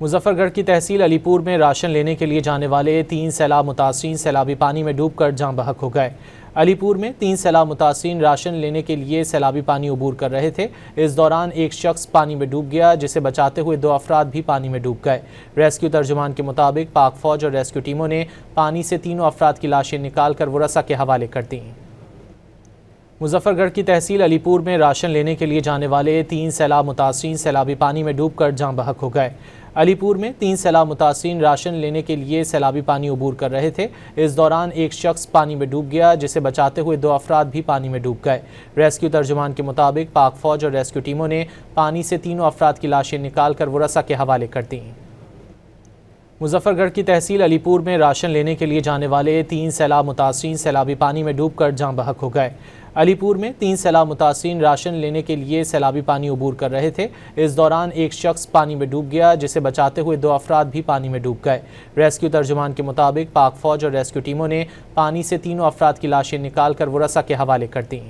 मुजफ्फरगढ़ की तहसील अलीपुर में राशन लेने के लिए जाने वाले 3 सैलाब मुतासिरीन सैलाबी पानी में डूबकर जाँ बहक हो गए। अलीपुर में 3 सैलाब मुतासिरीन राशन लेने के लिए सैलाबी पानी अबूर कर रहे थे। इस दौरान एक शख्स पानी में डूब गया, जिसे बचाते हुए 2 अफराद भी पानी में डूब गए। रेस्क्यू तर्जुमान के मुताबिक पाक फौज और रेस्क्यू टीमों ने पानी से तीनों अफराद की लाशें निकाल कर वरसा के हवाले कर दी। मुजफ्फरगढ़ की तहसील अलीपुर में राशन लेने के लिए जाने वाले 3 सैलाब मुतासिरीन सैलाबी पानी में डूबकर जाँ बहक हो गए। अलीपुर में 3 सैलाब मुतासिरीन राशन लेने के लिए सैलाबी पानी अबूर कर रहे थे। इस दौरान एक शख्स पानी में डूब गया, जिसे बचाते हुए 2 अफराद भी पानी में डूब गए। रेस्क्यू तर्जुमान के मुताबिक पाक फौज और रेस्क्यू टीमों ने पानी से तीनों अफराद की लाशें निकाल कर वरसा के हवाले कर दी। मुजफ्फरगढ़ की तहसील अलीपुर में राशन लेने के लिए जाने वाले 3 सैलाब मुतासिरीन सैलाबी पानी में डूबकर जाँ बहक हो गए। अलीपुर में 3 सैलाब मुतासिरीन राशन लेने के लिए सैलाबी पानी अबूर कर रहे थे। इस दौरान एक शख्स पानी में डूब गया, जिसे बचाते हुए 2 अफराद भी पानी में डूब गए। रेस्क्यू तर्जुमान के मुताबिक पाक फौज और रेस्क्यू टीमों ने पानी से तीनों अफराद की लाशें निकाल कर वरसा के हवाले कर दी।